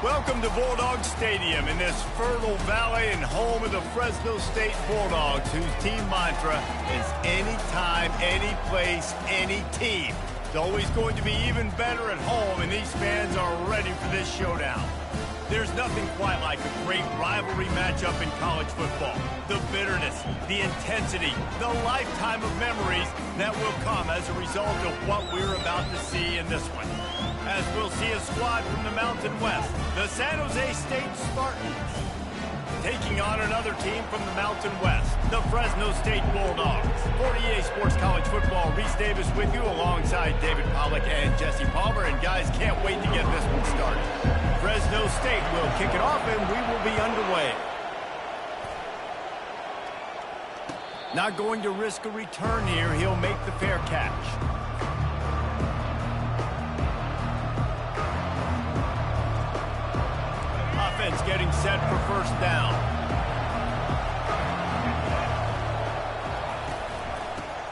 Welcome to Bulldog Stadium in this fertile valley and home of the Fresno State Bulldogs, whose team mantra is anytime, any place, any team. It's always going to be even better at home, and these fans are ready for this showdown. There's nothing quite like a great rivalry matchup in college football. The bitterness, the intensity, the lifetime of memories that will come as a result of what we're about to see in this one. As we'll see a squad from the Mountain West, the San Jose State Spartans, taking on another team from the Mountain West, the Fresno State Bulldogs. For EA Sports College Football, Reese Davis with you alongside David Pollack and Jesse Palmer. And guys, can't wait to get this one started. Fresno State will kick it off and we will be underway. Not going to risk a return here. He'll make the fair catch. Offense getting set for first down.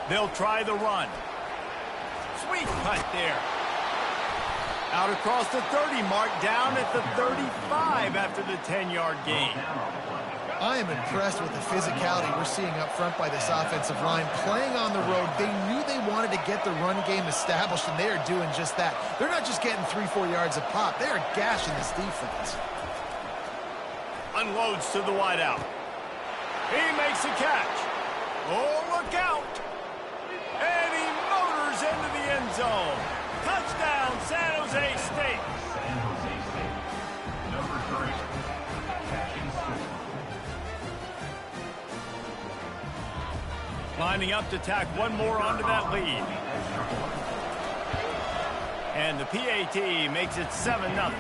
They'll try the run. Sweet cut there. Out across the 30 mark, down at the 35 after the 10-yard gain. I am impressed with the physicality we're seeing up front by this offensive line. Playing on the road, they knew they wanted to get the run game established, and they are doing just that. They're not just getting 3-4 yards a pop. They are gashing this defense. Unloads to the wideout. He makes a catch. Oh, look out. And he motors into the end zone. Touchdown, San Jose State. San Jose State. Number 3. Catching skill. Lining up to tack one more onto that lead. And the PAT makes it 7-0.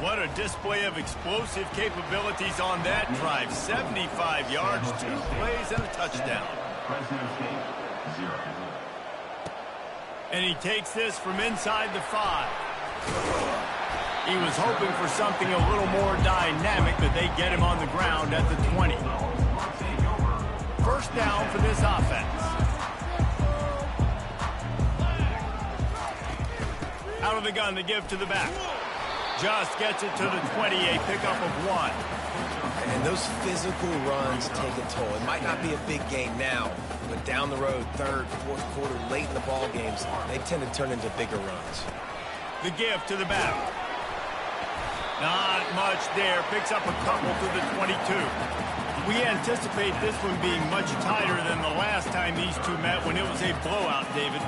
What a display of explosive capabilities on that drive. 75 yards, 2 plays, and a touchdown. And he takes this from inside the 5. He was hoping for something a little more dynamic, but they get him on the ground at the 20. First down for this offense. Out of the gun, the give to the back. Just gets it to the 20, a pickup of 1. And those physical runs take a toll. It might not be a big game now, but down the road, third, fourth quarter, late in the ball games, they tend to turn into bigger runs. The give to the back. Not much there. Picks up a couple to the 22. We anticipate this one being much tighter than the last time these two met when it was a blowout, David.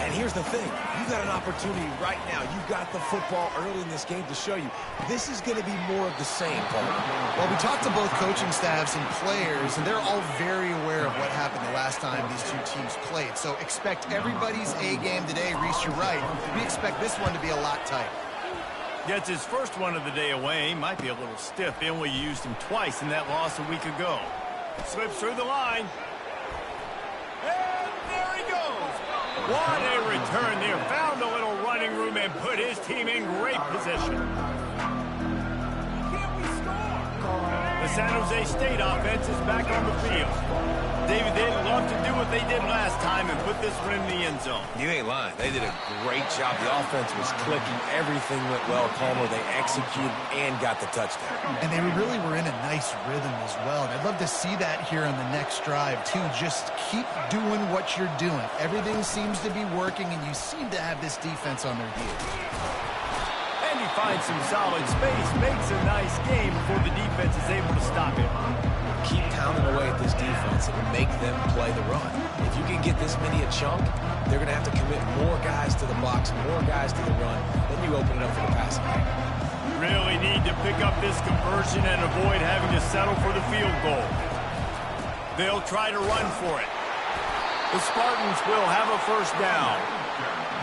And here's the thing. You got an opportunity right now. You got the football early in this game to show you this is going to be more of the same, Paul. Well, we talked to both coaching staffs and players, and they're all very aware of what happened the last time these two teams played. So expect everybody's A game today. Reese, you're right. We expect this one to be a lot tighter. Gets his first one of the day away. Might be a little stiff in. We used him twice in that loss a week ago. Slips through the line. And there he goes. What a return there. Found a little running room and put his team in great position. The San Jose State offense is back on the field. David, they'd love to do what they did last time and put this one in the end zone. You ain't lying. They did a great job. The offense was clicking. Everything went well, Palmer. They executed and got the touchdown. And they really were in a nice rhythm as well. And I'd love to see that here on the next drive, too. Just keep doing what you're doing. Everything seems to be working, and you seem to have this defense on their heels. And he finds some solid space, makes a nice game before the defense is able to stop him. Keep pounding away at this defense and make them play the run. If you can get this many a chunk, they're going to have to commit more guys to the box, more guys to the run. Then you open it up for the passing game. Really need to pick up this conversion and avoid having to settle for the field goal. They'll try to run for it. The Spartans will have a first down.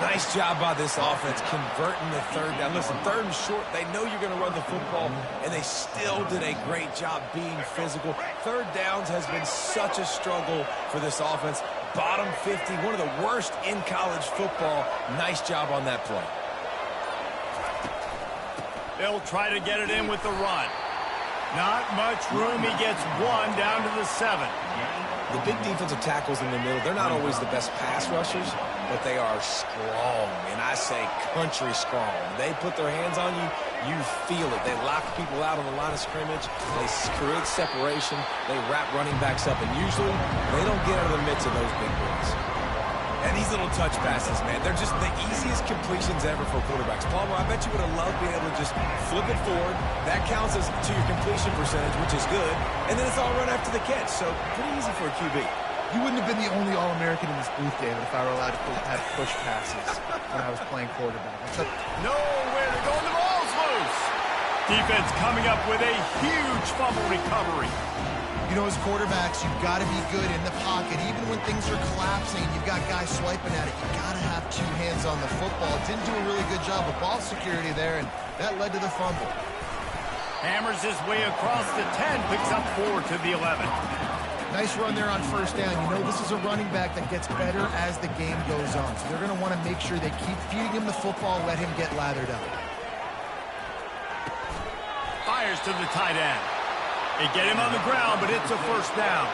Nice job by this offense converting the third down. Listen, third and short, they know you're going to run the football, and they still did a great job being physical. Third downs has been such a struggle for this offense. Bottom 50, one of the worst in college football. Nice job on that play. They'll try to get it in with the run. Not much room. He gets 1 down to the 7. The big defensive tackles in the middle, they're not always the best pass rushers, but they are strong, and I say country strong. They put their hands on you, You feel it. They lock people out on the line of scrimmage. They create separation. They wrap running backs up, and usually they don't get out of the midst of those big boys. And these little touch passes, man, they're just the easiest completions ever for quarterbacks. Palmer, I bet you would have loved being able to just flip it forward. That counts as to your completion percentage, which is good. And then it's all run after the catch, so pretty easy for a QB. You wouldn't have been the only All-American in this booth, David, if I were allowed to have push passes when I was playing quarterback. Nowhere to go, and the ball's loose. Defense coming up with a huge fumble recovery. You know, as quarterbacks, you've got to be good in the pocket. Even when things are collapsing, you've got guys swiping at it. You've got to have two hands on the football. Didn't do a really good job of ball security there, and that led to the fumble. Hammers his way across the 10, picks up 4 to the 11. Nice run there on first down. You know, this is a running back that gets better as the game goes on. So they're going to want to make sure they keep feeding him the football, let him get lathered up. Fires to the tight end. They get him on the ground, but it's a first down.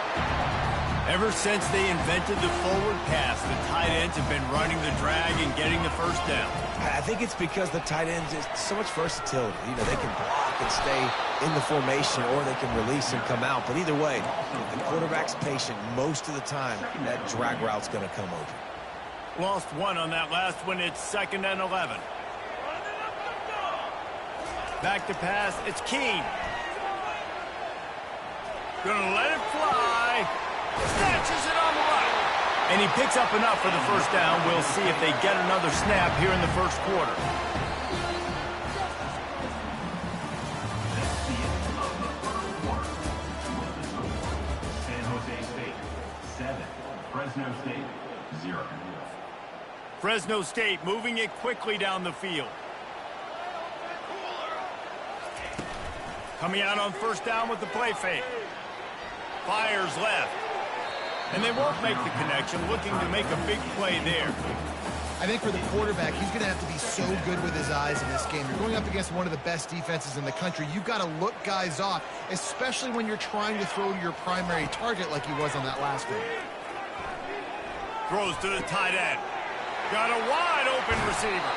Ever since they invented the forward pass, the tight ends have been running the drag and getting the first down. I think it's because the tight ends is so much versatility. You know, they can block and stay in the formation, or they can release and come out. But either way, if the quarterback's patient most of the time, that drag route's going to come over. Lost one on that last one. It's 2nd and 11. Back to pass. It's Keene. Gonna let it fly. Snatches it on the right. And he picks up enough for the first down. We'll see if they get another snap here in the first quarter. That's the end of the first quarter. San Jose State 7, Fresno State 0. Fresno State moving it quickly down the field. Coming out on first down with the play fake. Fires left. And they won't make the connection, looking to make a big play there. I think for the quarterback, he's going to have to be so good with his eyes in this game. You're going up against one of the best defenses in the country. You've got to look guys off, especially when you're trying to throw to your primary target like he was on that last one. Throws to the tight end. Got a wide open receiver.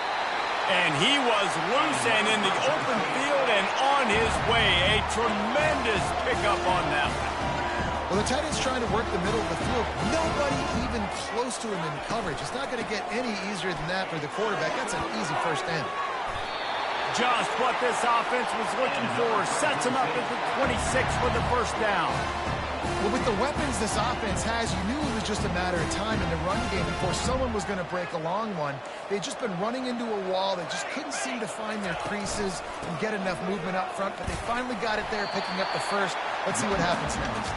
And he was loose and in the open field and on his way. A tremendous pickup on that one. Well, the tight end's trying to work the middle of the field. Nobody even close to him in coverage. It's not going to get any easier than that for the quarterback. That's an easy first down. Just what this offense was looking for. Sets him up at the 26 for the first down. Well, with the weapons this offense has, you knew it was just a matter of time in the run game before someone was going to break a long one. They'd just been running into a wall. They just couldn't seem to find their creases and get enough movement up front, but they finally got it there, picking up the first. Let's see what happens next.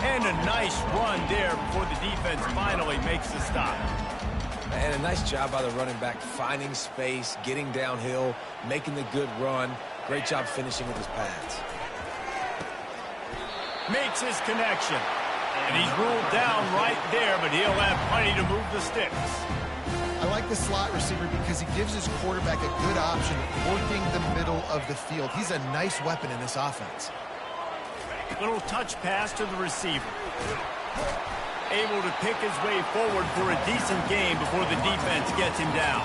And a nice run there before the defense finally makes the stop. And a nice job by the running back, finding space, getting downhill, making the good run. Great job finishing with his pads. Makes his connection. And he's ruled down right there, but he'll have plenty to move the sticks. I like the slot receiver because he gives his quarterback a good option working the middle of the field. He's a nice weapon in this offense. Little touch pass to the receiver. Able to pick his way forward for a decent game before the defense gets him down.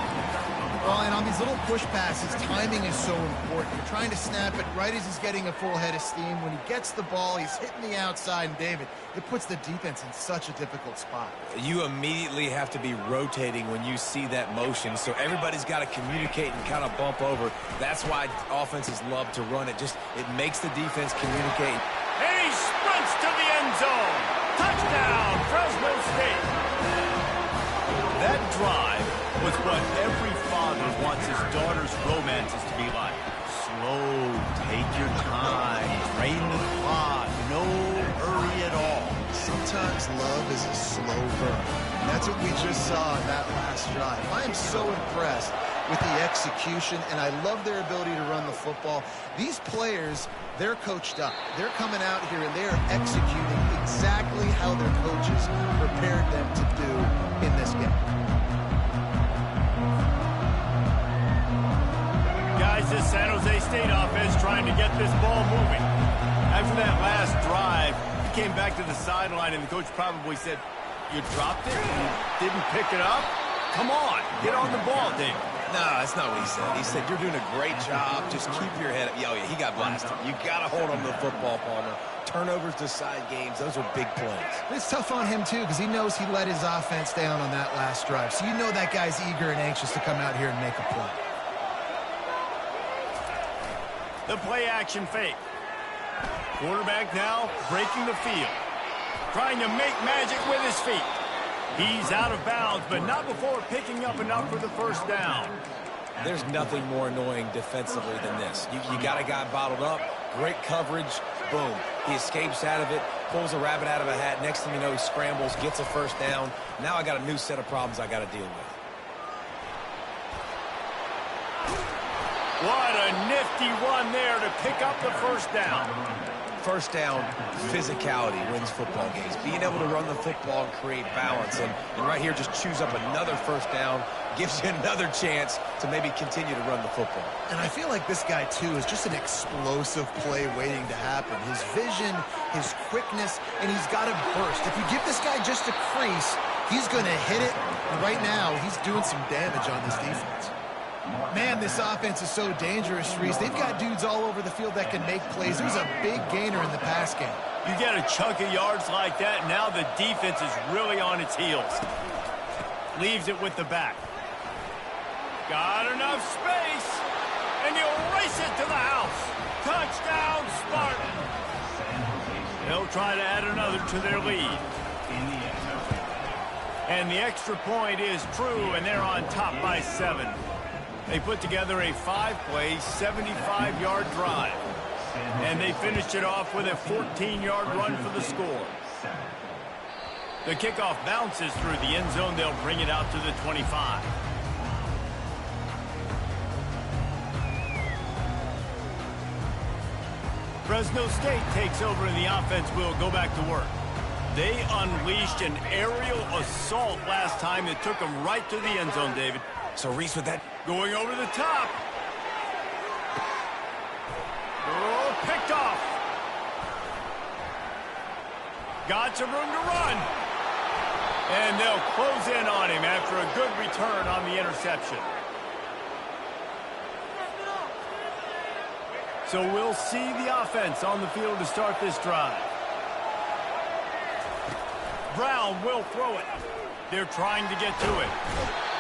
Well, and on these little push passes, timing is so important. You're trying to snap it right as he's getting a full head of steam. When he gets the ball, he's hitting the outside, and David, it puts the defense in such a difficult spot. You immediately have to be rotating when you see that motion, so everybody's got to communicate and kind of bump over. That's why offenses love to run it. It makes the defense communicate. And he sprints to the end zone. Touchdown, Fresno State. That drive was what every father wants his daughter's romances to be like. Slow, take your time, drain the clock, no hurry at all. Sometimes love is a slow burn. And that's what we just saw in that last drive. I am so impressed with the execution, and I love their ability to run the football. These players, they're coached up. They're coming out here, and they are executing exactly how their coaches prepared them to do in this game. Guys, this San Jose State offense trying to get this ball moving. After that last drive, he came back to the sideline, and the coach probably said, "You dropped it and you didn't pick it up? Come on, get on the ball, Dave." No, that's not what he said. He said, you're doing a great job. Just keep your head up. Oh, yeah, he got blasted. You got to hold on to the football, Palmer. Turnovers decide games. Those are big plays. It's tough on him, too, because he knows he let his offense down on that last drive. So you know that guy's eager and anxious to come out here and make a play. The play action fake. Quarterback now breaking the field. Trying to make magic with his feet. He's out of bounds, but not before picking up enough for the first down. There's nothing more annoying defensively than this. You got a guy bottled up, great coverage, boom. He escapes out of it, pulls a rabbit out of a hat. Next thing you know, he scrambles, gets a first down. Now I got a new set of problems I got to deal with. What a nifty run there to pick up the first down. First down, physicality wins football games. Being able to run the football and create balance. And right here, just choose up another first down, gives you another chance to maybe continue to run the football. And I feel like this guy, too, is just an explosive play waiting to happen. His vision, his quickness, and he's got a burst. If you give this guy just a crease, he's going to hit it. And right now, he's doing some damage on this defense. Man, this offense is so dangerous, Reese. They've got dudes all over the field that can make plays. There's a big gainer in the pass game. You get a chunk of yards like that, now the defense is really on its heels. Leaves it with the back. Got enough space, and he'll race it to the house. Touchdown, Spartan. They'll try to add another to their lead. And the extra point is true, and they're on top by 7. They put together a 5-play, 75-yard drive. And they finished it off with a 14-yard run for the score. The kickoff bounces through the end zone. They'll bring it out to the 25. Fresno State takes over and the offense will go back to work. They unleashed an aerial assault last time that took them right to the end zone, David. So Reese with that. Going over the top. Oh, picked off. Got some room to run. And they'll close in on him after a good return on the interception. So we'll see the offense on the field to start this drive. Brown will throw it. They're trying to get to it.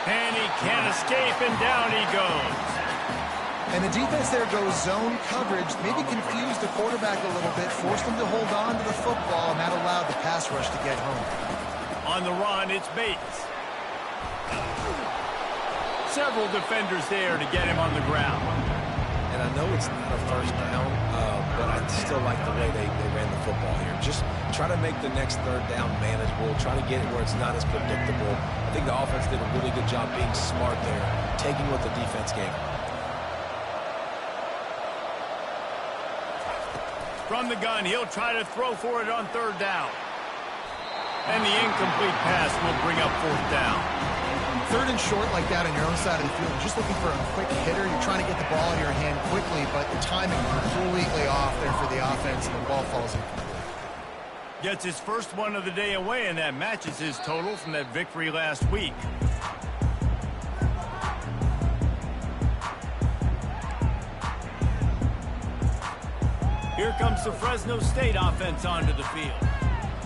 And he can't escape, and down he goes. And the defense there goes zone coverage, maybe confused the quarterback a little bit, forced him to hold on to the football, and that allowed the pass rush to get home. On the run, it's Bates. Several defenders there to get him on the ground. And I know it's not a first down, but I still like the way they ran the football here. Just try to make the next third down manageable. Try to get it where it's not as predictable. I think the offense did a really good job being smart there, taking what the defense gave them. From the gun, he'll try to throw for it on third down. And the incomplete pass will bring up fourth down. Third and short like that on your own side of the field, you're just looking for a quick hitter. You're trying to get the ball in your hand quickly, but the timing completely off there for the offense, and the ball falls incomplete. Gets his first one of the day away, and that matches his total from that victory last week. Here comes the Fresno State offense onto the field.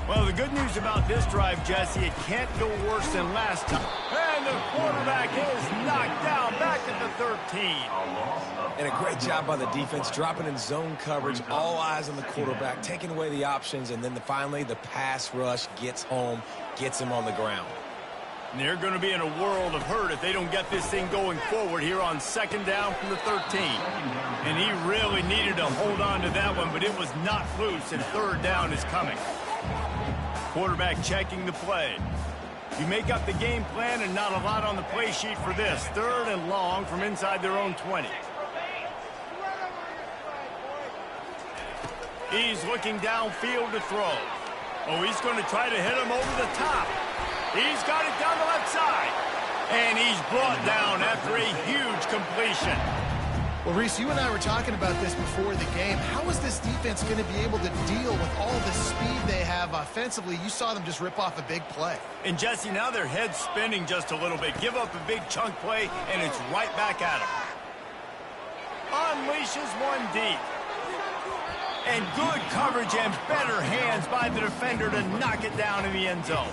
Well, the good news about this drive, Jesse, it can't go worse than last time. And the quarterback is knocked down back at the 13. And a great job by the defense, dropping in zone coverage, all eyes on the quarterback, taking away the options, and then finally the pass rush gets home, gets him on the ground. And they're going to be in a world of hurt if they don't get this thing going forward here on second down from the 13. And he really needed to hold on to that one, but it was not loose, and third down is coming. Quarterback checking the play. You make up the game plan and not a lot on the play sheet for this. Third and long from inside their own 20. He's looking downfield to throw. Oh, he's going to try to hit him over the top. He's got it down the left side. And he's brought down after a huge completion. Well, Reese, you and I were talking about this before the game. How is this defense going to be able to deal with all the speed they have offensively? You saw them just rip off a big play. And, Jesse, now their head's spinning just a little bit. Give up a big chunk play, and it's right back at them. Unleashes one deep. And good coverage and better hands by the defender to knock it down in the end zone.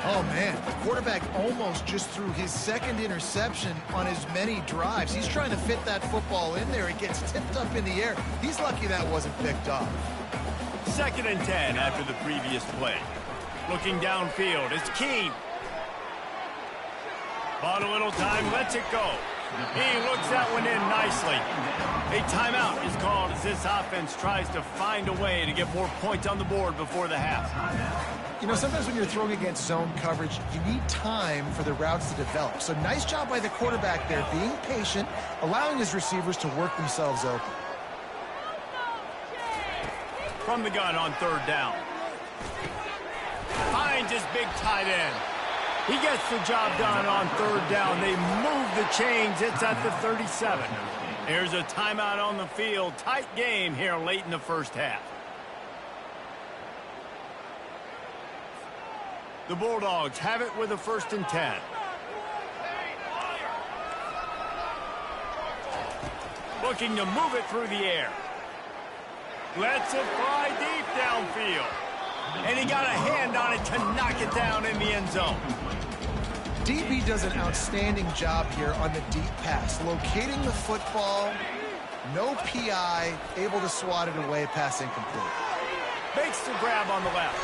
Oh, man, the quarterback almost just threw his second interception on as many drives. He's trying to fit that football in there. It gets tipped up in the air. He's lucky that wasn't picked off. 2nd and 10 after the previous play. Looking downfield, it's Keene. Bought a little time, lets it go. He looks that one in nicely. A timeout is called as this offense tries to find a way to get more points on the board before the half. You know, sometimes when you're throwing against zone coverage, you need time for the routes to develop. So nice job by the quarterback there, being patient, allowing his receivers to work themselves open. From the gun on 3rd down. Finds his big tight end. He gets the job done on 3rd down. They move the chains. It's at the 37. Here's a timeout on the field. Tight game here late in the first half. The Bulldogs have it with a 1st and 10. Looking to move it through the air. Lets it fly deep downfield. And he got a hand on it to knock it down in the end zone. DB does an outstanding job here on the deep pass. Locating the football, no PI, able to swat it away, pass incomplete. Makes the grab on the left.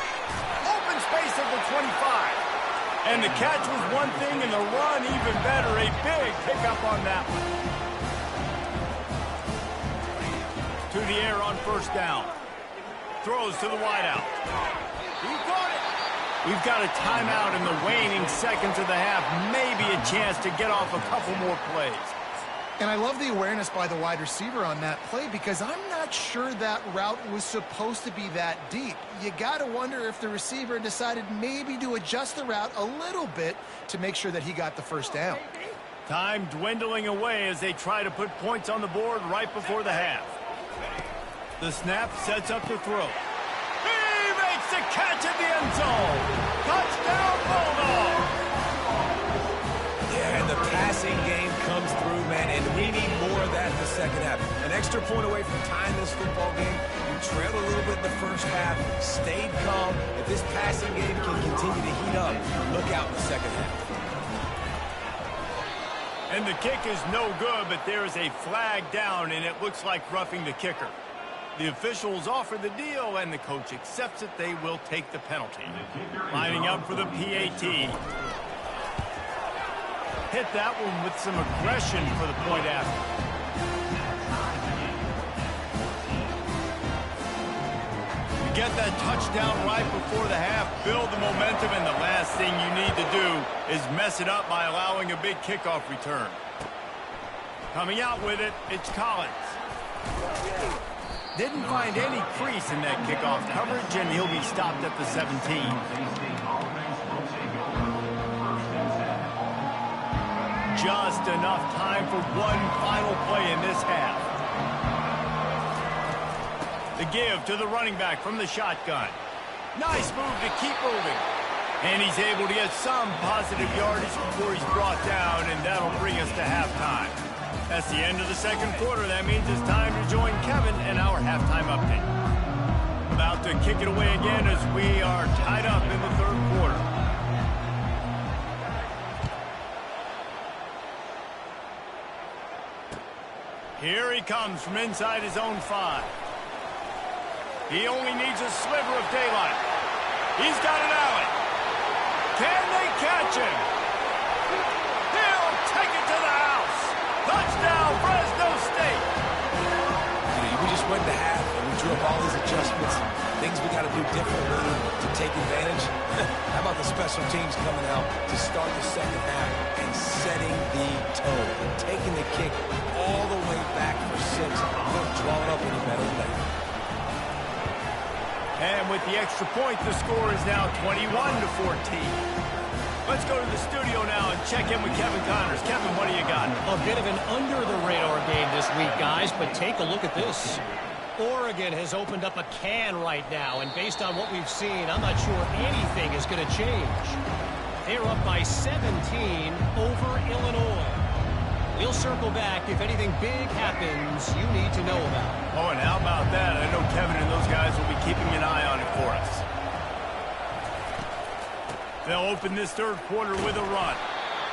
Open space at the 25. And the catch was one thing and the run even better. A big pickup on that one. To the air on 1st down. Throws to the wideout. He caught it. We've got a timeout in the waning seconds of the half. Maybe a chance to get off a couple more plays. And I love the awareness by the wide receiver on that play because I'm not sure that route was supposed to be that deep. You got to wonder if the receiver decided maybe to adjust the route a little bit to make sure that he got the 1st down. Time dwindling away as they try to put points on the board right before the half. The snap sets up the throw. He makes the catch at the end zone. Touchdown, Bulldogs. Yeah, and the passing game comes through, man, and we need more of that in the second half. An extra point away from tying this football game. You trailed a little bit in the first half, stayed calm. If this passing game can continue to heat up, look out in the second half. And the kick is no good, but there is a flag down, and it looks like roughing the kicker. The officials offer the deal, and the coach accepts it. They will take the penalty. Lining up for the PAT. Hit that one with some aggression for the point after. You get that touchdown right before the half, build the momentum, and the last thing you need to do is mess it up by allowing a big kickoff return. Coming out with it, it's Collins. Didn't find any crease in that kickoff coverage, and he'll be stopped at the 17. Just enough time for one final play in this half. The give to the running back from the shotgun. Nice move to keep moving. And he's able to get some positive yardage before he's brought down, and that'll bring us to halftime. That's the end of the second quarter. That means it's time to join Kevin and our halftime update. About to kick it away again as we are tied up in the third quarter. Here he comes from inside his own 5. He only needs a sliver of daylight. He's got an alley. Can they catch him? He'll take it to the house. Touchdown, Fresno State. We just went to half, and we drew up all these adjustments, things we got to do differently to take advantage. How about the special teams coming out to start the second half and setting the tone, taking the kick all the way back for 6. We don't draw it up any better than that. And with the extra point, the score is now 21-14. Let's go to the studio now and check in with Kevin Connors. Kevin, what do you got? A bit of an under-the-radar game this week, guys, but take a look at this. Oregon has opened up a can right now, and based on what we've seen, I'm not sure anything is going to change. They're up by 17 over Illinois. We'll circle back if anything big happens you need to know about. Oh, and how about that? I know Kevin and those guys will be keeping an eye on it for us. They'll open this third quarter with a run.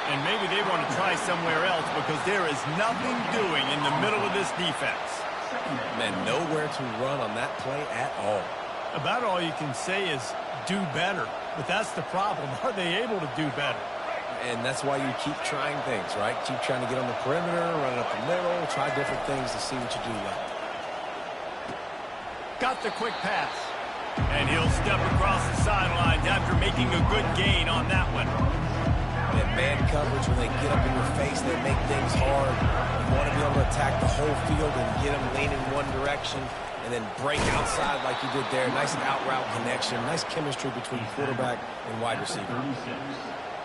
And maybe they want to try somewhere else because there is nothing doing in the middle of this defense. Man, nowhere to run on that play at all. About all you can say is do better. But that's the problem. Are they able to do better? And that's why you keep trying things, right? Keep trying to get on the perimeter, run it up the middle, try different things to see what you do well. Got the quick pass. And he'll step across the sidelines after making a good gain on that one. And man coverage, when they get up in your face, they make things hard. You want to be able to attack the whole field and get them leaning one direction and then break outside like you did there. Nice out-route connection, nice chemistry between quarterback and wide receiver.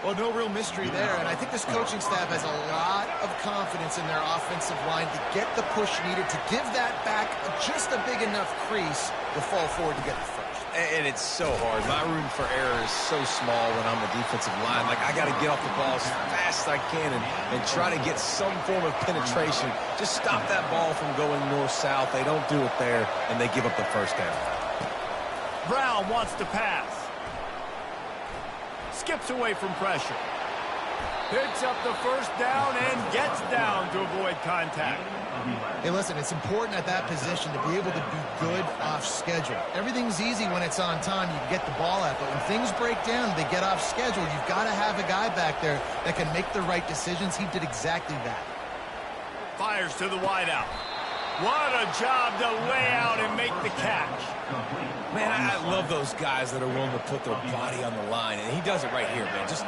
Well, no real mystery there, and I think this coaching staff has a lot of confidence in their offensive line to get the push needed to give that back just a big enough crease to fall forward to get the first. And it's so hard. My room for error is so small when I'm the defensive line. Like, I got to get off the ball as fast as I can and try to get some form of penetration. Just stop that ball from going north-south. They don't do it there, and they give up the first down. Brown wants to pass. Skips away from pressure. Picks up the first down and gets down to avoid contact. Hey, listen, it's important at that position to be able to be good off schedule. Everything's easy when it's on time. You can get the ball out, but when things break down, they get off schedule. You've got to have a guy back there that can make the right decisions. He did exactly that. Fires to the wideout. What a job to lay out and make the catch. Man, I love those guys that are willing to put their body on the line, and he does it right here, man. Just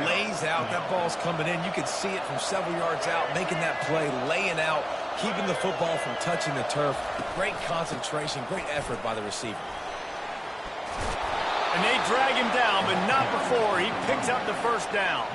lays out. That ball's coming in. You can see it from several yards out, making that play, laying out, keeping the football from touching the turf. Great concentration, great effort by the receiver. And they drag him down, but not before he picks up the first down.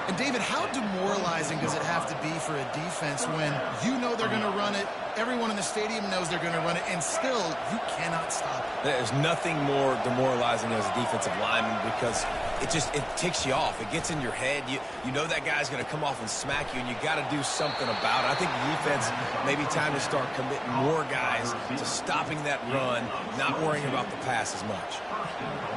And, David, how demoralizing does it have to be for a defense when you know they're going to run it, everyone in the stadium knows they're going to run it, and still you cannot stop it? There's nothing more demoralizing as a defensive lineman because it ticks you off. It gets in your head. You know that guy's going to come off and smack you, and you got to do something about it. I think the defense, maybe time to start committing more guys to stopping that run, not worrying about the pass as much.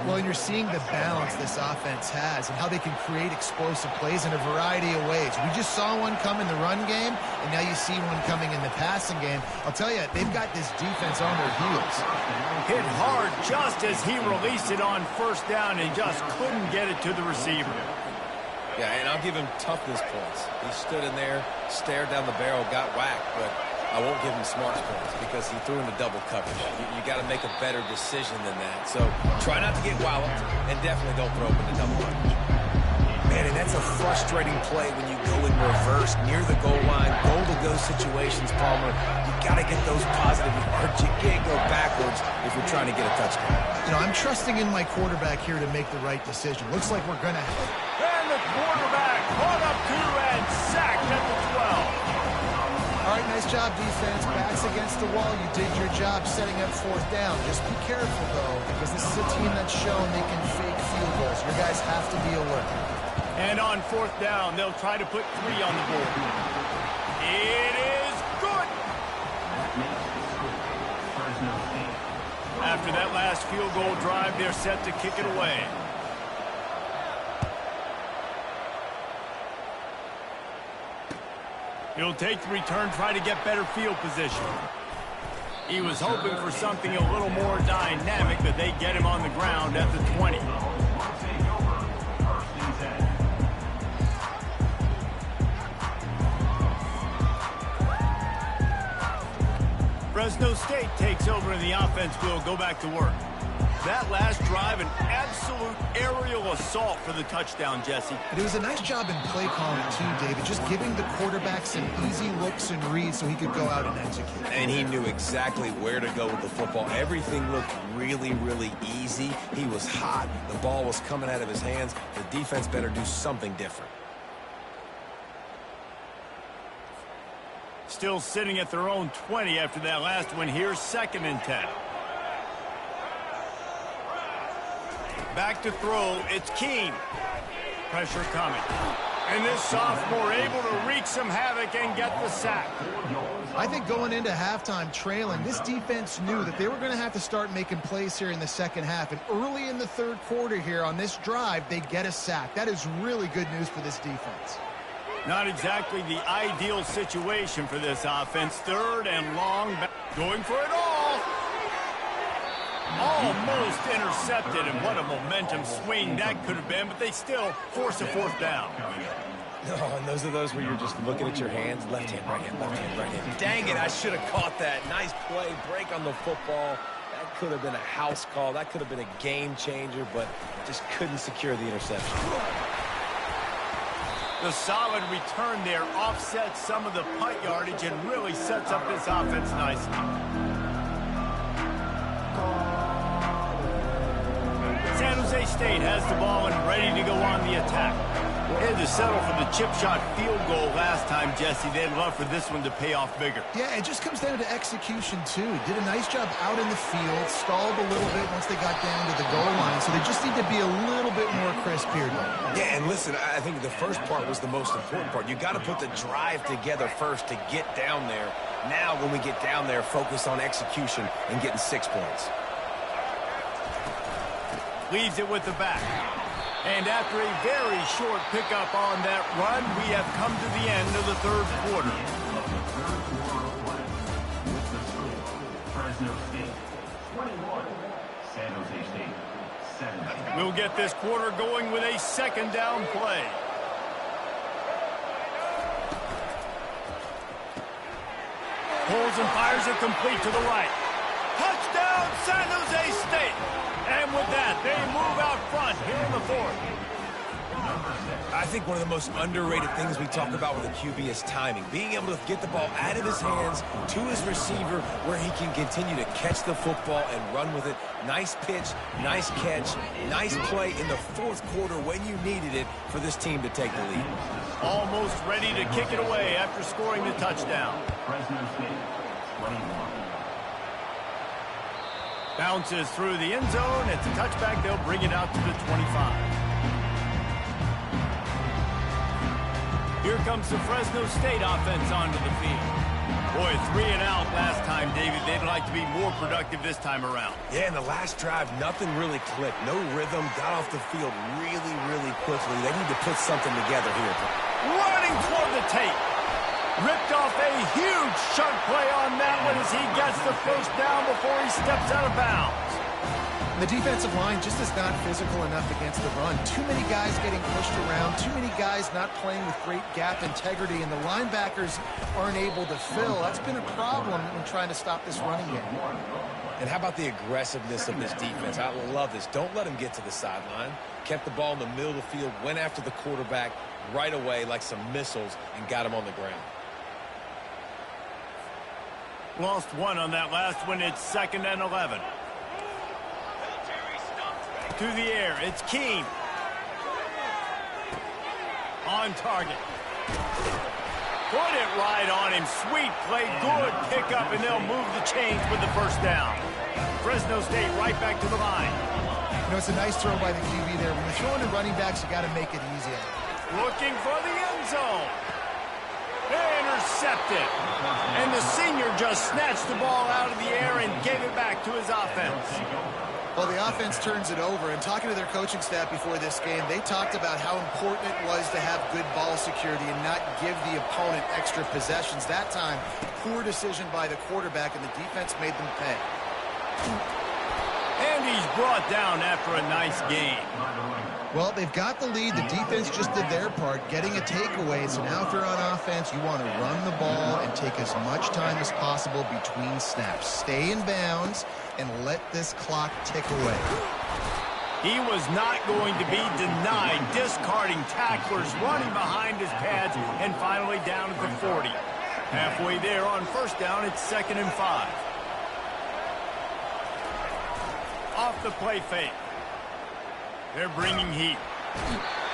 Well, and you're seeing the balance this offense has and how they can create explosive plays in a variety of ways. We just saw one come in the run game, and now you see one coming in the passing game. I'll tell you, they've got this defense on their heels. Hit hard just as he released it on first down and just couldn't get it to the receiver. Yeah, and I'll give him toughness points. He stood in there, stared down the barrel, got whacked, but I won't give him smarts points because he threw into double coverage. You got to make a better decision than that. So try not to get walloped, and definitely don't throw up into double coverage. Man, and that's a frustrating play when you go in reverse near the goal line, goal-to-go situations, Palmer. You got to get those positive yards. You can't go backwards if you're trying to get a touchdown. You know, I'm trusting in my quarterback here to make the right decision. Looks like we're going to have it. And the quarterback caught up to and sacked at the 12. All right, nice job, defense. Backs against the wall. You did your job setting up fourth down. Just be careful, though, because this is a team that's shown they can fake field goals. Your guys have to be alert. And on fourth down, they'll try to put 3 on the board. It is good. After that last field goal drive, they're set to kick it away. He'll take the return, try to get better field position. He was hoping for something a little more dynamic, but they get him on the ground at the 20. Fresno State takes over and the offense will go back to work. That last drive, an absolute aerial assault for the touchdown, Jesse. But it was a nice job in play calling, too, David, just giving the quarterback some easy looks and reads so he could go out and execute. And he knew exactly where to go with the football. Everything looked really, really easy. He was hot. The ball was coming out of his hands. The defense better do something different. Still sitting at their own 20 after that last one. Here's 2nd and 10. Back to throw. It's Keene. Pressure coming. And this sophomore able to wreak some havoc and get the sack. I think going into halftime trailing, this defense knew that they were going to have to start making plays here in the second half. And early in the third quarter here on this drive, they get a sack. That is really good news for this defense. Not exactly the ideal situation for this offense. 3rd and long. Going for it all. Almost intercepted, and what a momentum swing that could have been, but they still force a 4th down. Oh, and those are those where you're just looking at your hands. Left hand, right hand, left hand, right hand. Dang it, I should have caught that. Nice play, break on the football. That could have been a house call. That could have been a game changer, but just couldn't secure the interception. The solid return there offsets some of the punt yardage and really sets up this offense nicely. San Jose State has the ball and ready to go on the attack. They had to settle for the chip shot field goal last time, Jesse. They'd love for this one to pay off bigger. Yeah, it just comes down to execution, too. Did a nice job out in the field, stalled a little bit once they got down to the goal line, so they just need to be a little bit more crisp here. Yeah, and listen, I think the first part was the most important part. You got to put the drive together first to get down there. Now, when we get down there, focus on execution and getting 6 points. Leaves it with the back. And after a very short pickup on that run, we have come to the end of the third quarter. Fresno State 21, San Jose State 7. We'll get this quarter going with a 2nd down play. Pulls and fires it complete to the right. Touchdown, San Jose State! And with that, they move out front here in the 4th. I think one of the most underrated things we talk about with a QB is timing. Being able to get the ball out of his hands to his receiver where he can continue to catch the football and run with it. Nice pitch, nice catch, nice play in the 4th quarter when you needed it for this team to take the lead. Almost ready to kick it away after scoring the touchdown. Fresno State 21. Bounces through the end zone. It's a touchback. They'll bring it out to the 25. Here comes the Fresno State offense onto the field. Boy, 3 and out last time, David. They'd like to be more productive this time around. Yeah, in the last drive, nothing really clicked. No rhythm. Got off the field really, really quickly. They need to put something together here. Running toward the tape. Ripped off a huge chunk play on that one as he gets the first down before he steps out of bounds. The defensive line just is not physical enough against the run. Too many guys getting pushed around, too many guys not playing with great gap integrity, and the linebackers aren't able to fill. That's been a problem when trying to stop this running game. And how about the aggressiveness of this defense? I love this. Don't let him get to the sideline. Kept the ball in the middle of the field, went after the quarterback right away like some missiles, and got him on the ground. Lost one on that last one. It's 2nd and 11. To the air. It's Keene. On target. Put it right on him. Sweet play. Good pickup, and they'll move the chains with the first down. Fresno State right back to the line. You know, it's a nice throw by the QB there. When you're throwing to running backs, you got to make it easy. Looking for the end zone. Intercepted. And the senior just snatched the ball out of the air and gave it back to his offense. Well, the offense turns it over, and talking to their coaching staff before this game, they talked about how important it was to have good ball security and not give the opponent extra possessions. That time, poor decision by the quarterback, and the defense made them pay. And he's brought down after a nice gain. Well, they've got the lead. The defense just did their part, getting a takeaway. So now if they're on offense, you want to run the ball and take as much time as possible between snaps. Stay in bounds and let this clock tick away. He was not going to be denied, discarding tacklers, running behind his pads, and finally down at the 40. Halfway there on first down, it's 2nd and 5. Off the play fake. They're bringing heat.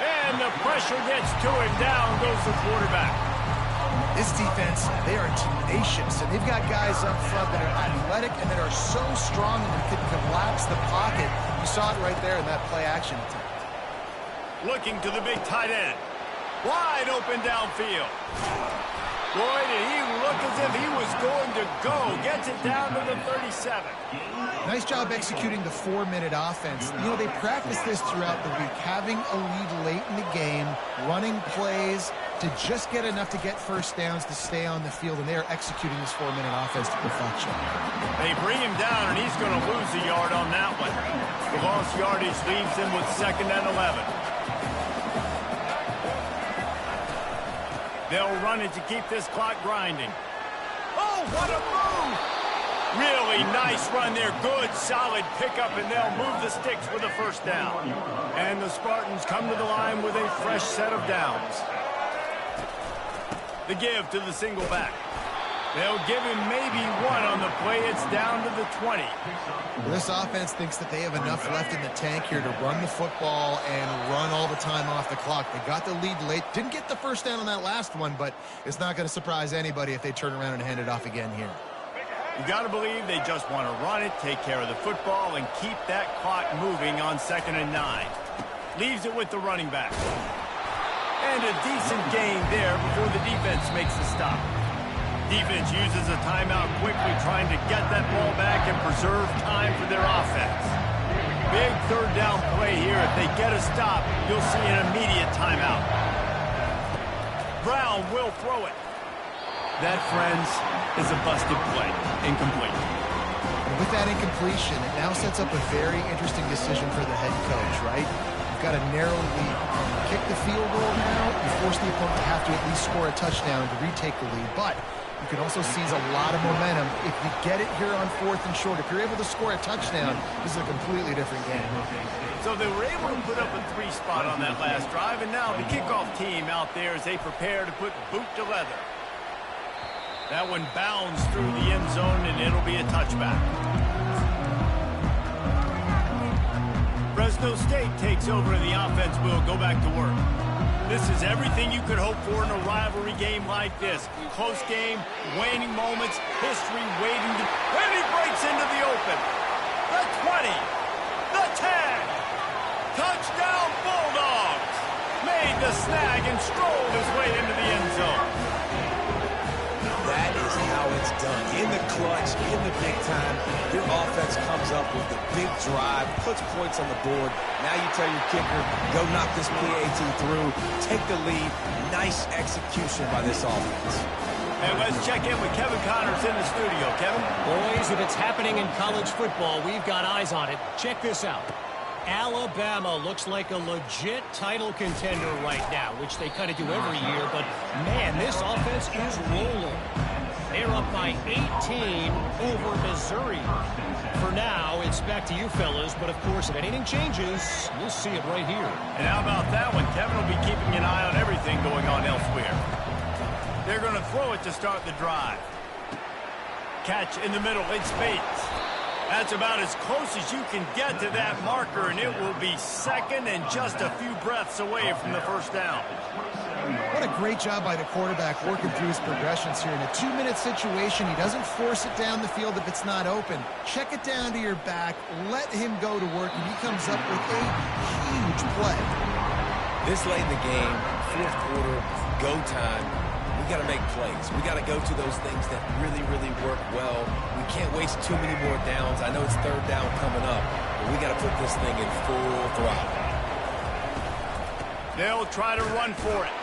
And the pressure gets to him. Down goes the quarterback. This defense, they are tenacious, and they've got guys up front that are athletic and that are so strong and can collapse the pocket. You saw it right there in that play-action attempt. Looking to the big tight end. Wide open downfield. Boy, did he look as if he was going to go. Gets it down to the 37. Nice job executing the 4-minute offense. You know, they practice this throughout the week, having a lead late in the game, running plays to just get enough to get first downs to stay on the field, and they are executing this 4-minute offense to perfection. They bring him down, and he's going to lose a yard on that one. The lost yardage leaves him with 2nd and 11. They'll run it to keep this clock grinding. Oh, what a move! Really nice run there. Good, solid pickup, and they'll move the sticks with a first down. And the Spartans come to the line with a fresh set of downs. The give to the single back. They'll give him maybe one on the play. It's down to the 20. This offense thinks that they have enough left in the tank here to run the football and run all the time off the clock. They got the lead late. Didn't get the first down on that last one, but it's not going to surprise anybody if they turn around and hand it off again here. You got to believe they just want to run it, take care of the football, and keep that clock moving on 2nd and 9. Leaves it with the running back. And a decent gain there before the defense makes the stop. Defense uses a timeout quickly, trying to get that ball back and preserve time for their offense. Big 3rd down play here. If they get a stop, you'll see an immediate timeout. Brown will throw it. That, friends, is a busted play. Incomplete. With that incompletion, it now sets up a very interesting decision for the head coach, right? You've got a narrow lead. You kick the field goal now, you force the opponent to have to at least score a touchdown to retake the lead. But you can also seize a lot of momentum if you get it here on 4th and short. If you're able to score a touchdown, this is a completely different game. So they were able to put up a 3 spot on that last drive, and now the kickoff team out there as they prepare to put boot to leather. That one bounds through the end zone, and it'll be a touchback. Fresno State takes over, and the offense will go back to work. This is everything you could hope for in a rivalry game like this. Close game, waning moments, history waiting to... And he breaks into the open. The 20. The 10. Touchdown Bulldogs. Made the snag and strolled his way into the end zone. That is how it's done. In the clutch, in the big time, your offense comes up with the big drive, puts points on the board. Now you tell your kicker, go knock this PAT through, take the lead. Nice execution by this offense. And let's check in with Kevin Connors in the studio. Kevin? Boys, if it's happening in college football, we've got eyes on it. Check this out. Alabama looks like a legit title contender right now, which they kind of do every year, but man, this offense is rolling. They're up by 18 over Missouri. For now, it's back to you fellas, but of course, if anything changes, you'll see it right here. And how about that one? Kevin will be keeping an eye on everything going on elsewhere. They're going to throw it to start the drive. Catch in the middle, it's Bates. That's about as close as you can get to that marker, and it will be 2nd and just a few breaths away from the first down. What a great job by the quarterback working through his progressions here. In a 2-minute situation, he doesn't force it down the field if it's not open. Check it down to your back, let him go to work, and he comes up with a huge play. This late in the game, 4th quarter, go time. We got to make plays. We got to go to those things that really, really work well. We can't waste too many more downs. I know it's 3rd down coming up, but we got to put this thing in full throttle. They'll try to run for it.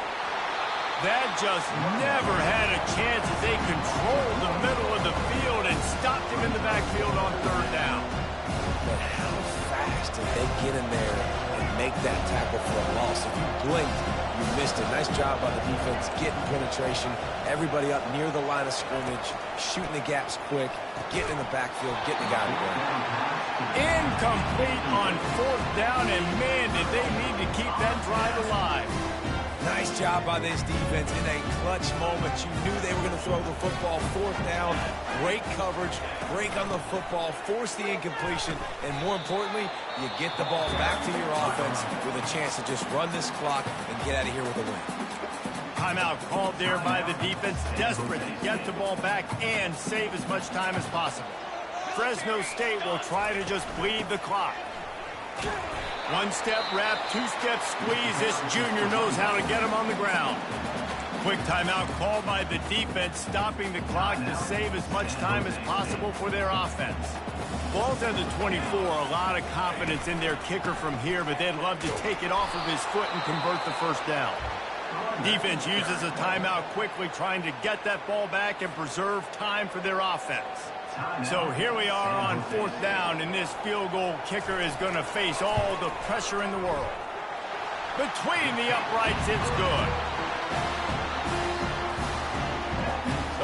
That just never had a chance as they controlled the middle of the field and stopped him in the backfield on 3rd down. But defense, and they get in there and make that tackle for a loss. If you blinked, you missed it. Nice job by the defense getting penetration. Everybody up near the line of scrimmage, shooting the gaps quick, getting in the backfield, getting the guy to go. Incomplete on 4th down, and man, did they need to keep that drive alive. Nice job by this defense in a clutch moment. You knew they were going to throw the football. 4th down, great coverage, break on the football, force the incompletion, and more importantly, you get the ball back to your offense with a chance to just run this clock and get out of here with a win. Timeout called there by the defense, desperate to get the ball back and save as much time as possible. Fresno State will try to just bleed the clock. 1-step wrap, 2-step squeeze. This junior knows how to get him on the ground. Quick timeout called by the defense, stopping the clock to save as much time as possible for their offense. Ball's at the 24, a lot of confidence in their kicker from here, but they'd love to take it off of his foot and convert the 1st down. Defense uses a timeout quickly, trying to get that ball back and preserve time for their offense. So here we are on 4th down, and this field goal kicker is going to face all the pressure in the world. Between the uprights, it's good.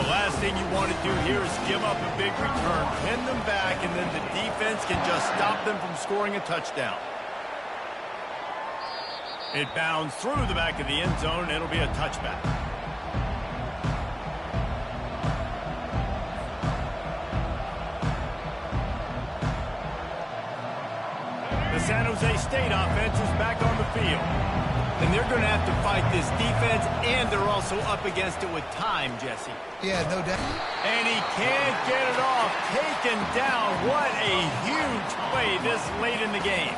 The last thing you want to do here is give up a big return, pin them back, and then the defense can just stop them from scoring a touchdown. It bounds through the back of the end zone, and it'll be a touchback. The San Jose State offense is back on the field. And they're going to have to fight this defense, and they're also up against it with time, Jesse. Yeah, no doubt. And he can't get it off. Taken down. What a huge play this late in the game.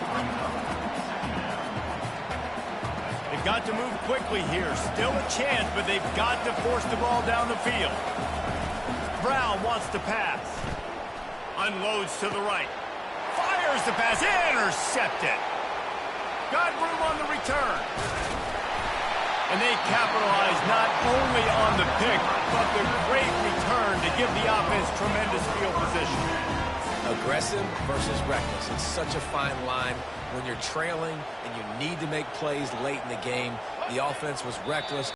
They've got to move quickly here. Still a chance, but they've got to force the ball down the field. Brown wants to pass. Unloads to the right. Fires the pass. Intercepted. Got room on the return. And they capitalize not only on the pick, but the great return to give the offense tremendous field position. Aggressive versus reckless. It's such a fine line when you're trailing and you need to make plays late in the game. The offense was reckless.